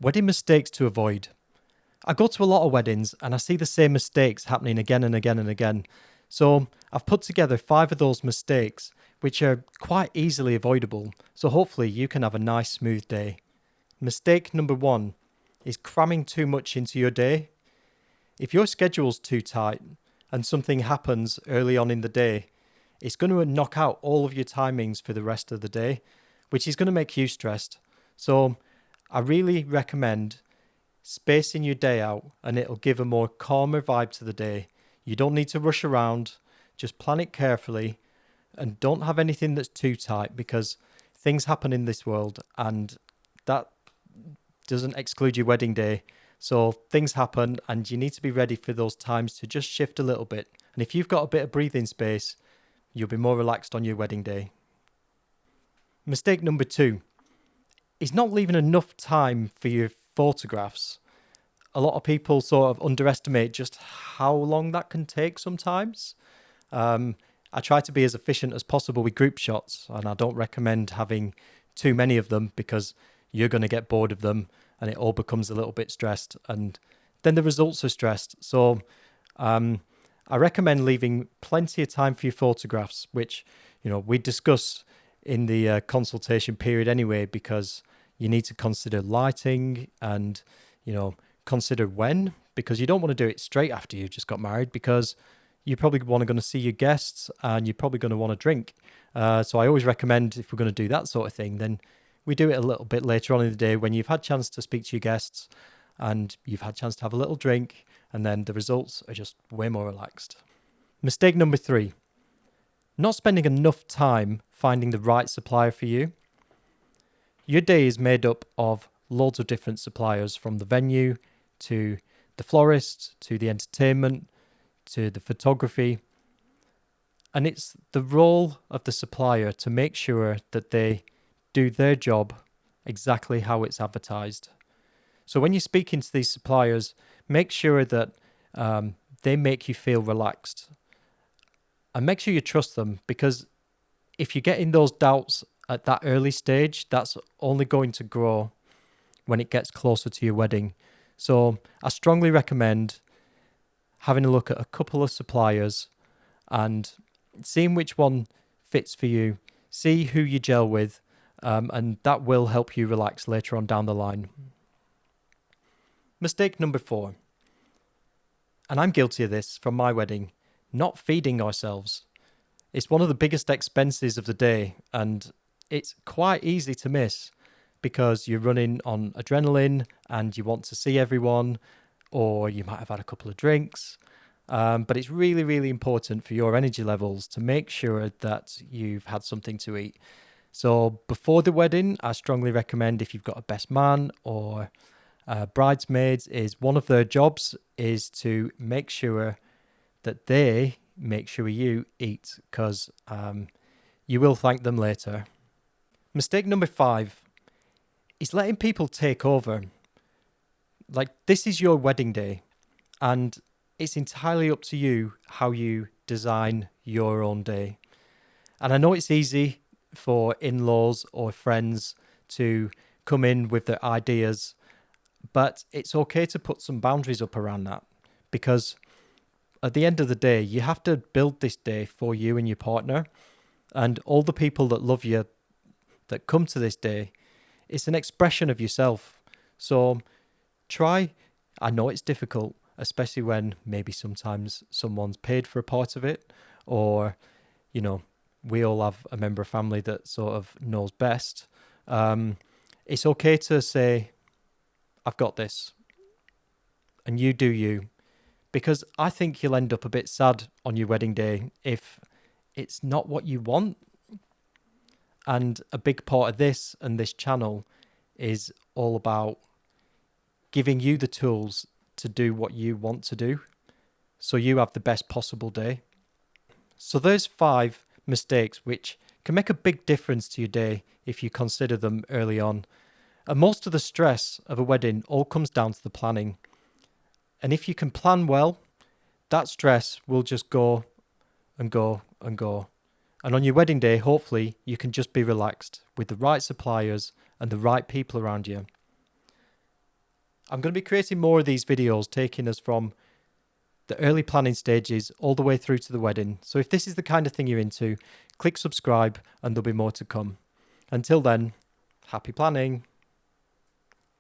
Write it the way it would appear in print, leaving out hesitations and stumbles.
Wedding mistakes to avoid. I go to a lot of weddings and I see the same mistakes happening again and again and again. So I've put together 5 of those mistakes which are quite easily avoidable. So hopefully you can have a nice smooth day. Mistake number 1 is cramming too much into your day. If your schedule's too tight and something happens early on in the day, it's going to knock out all of your timings for the rest of the day, which is going to make you stressed. So I really recommend spacing your day out, and it'll give a more calmer vibe to the day. You don't need to rush around, just plan it carefully and don't have anything that's too tight, because things happen in this world and that doesn't exclude your wedding day. So things happen and you need to be ready for those times to just shift a little bit. And if you've got a bit of breathing space, you'll be more relaxed on your wedding day. Mistake number 2 is not leaving enough time for your photographs. A lot of people sort of underestimate just how long that can take sometimes. I try to be as efficient as possible with group shots, and I don't recommend having too many of them because you're going to get bored of them and it all becomes a little bit stressed, and then the results are stressed. So I recommend leaving plenty of time for your photographs, which we discuss in the consultation period anyway, because you need to consider lighting and consider when, because you don't want to do it straight after you've just got married, because you're probably going to see your guests and you're probably going to want to drink. So I always recommend, if we're going to do that sort of thing, then we do it a little bit later on in the day when you've had a chance to speak to your guests and you've had a chance to have a little drink, and then the results are just way more relaxed. Mistake number 3, not spending enough time finding the right supplier for you. Your day is made up of loads of different suppliers, from the venue to the florist to the entertainment to the photography. And it's the role of the supplier to make sure that they do their job exactly how it's advertised. So when you're speaking to these suppliers, make sure that they make you feel relaxed. And make sure you trust them, because if you're getting those doubts at that early stage, that's only going to grow when it gets closer to your wedding. So I strongly recommend having a look at a couple of suppliers and seeing which one fits for you. See who you gel with, and that will help you relax later on down the line. Mistake number 4, and I'm guilty of this from my wedding, not feeding ourselves. It's one of the biggest expenses of the day, and it's quite easy to miss because you're running on adrenaline and you want to see everyone, or you might have had a couple of drinks. But it's really, really important for your energy levels to make sure that you've had something to eat. So before the wedding, I strongly recommend, if you've got a best man or bridesmaids, is one of their jobs is to make sure that they make sure you eat, because you will thank them later. Mistake number 5 is letting people take over. Like, this is your wedding day, and it's entirely up to you how you design your own day. And I know it's easy for in-laws or friends to come in with their ideas, but it's okay to put some boundaries up around that, because at the end of the day, you have to build this day for you and your partner, and all the people that love you that come to this day. It's an expression of yourself. So try, I know it's difficult, especially when maybe sometimes someone's paid for a part of it, or, we all have a member of family that sort of knows best. It's okay to say, I've got this, and you do you, because I think you'll end up a bit sad on your wedding day if it's not what you want. And a big part of this and this channel is all about giving you the tools to do what you want to do, so you have the best possible day. So there's 5 mistakes which can make a big difference to your day if you consider them early on. And most of the stress of a wedding all comes down to the planning. And if you can plan well, that stress will just go and go and go. And on your wedding day, hopefully, you can just be relaxed with the right suppliers and the right people around you. I'm going to be creating more of these videos taking us from the early planning stages all the way through to the wedding. So if this is the kind of thing you're into, click subscribe and there'll be more to come. Until then, happy planning.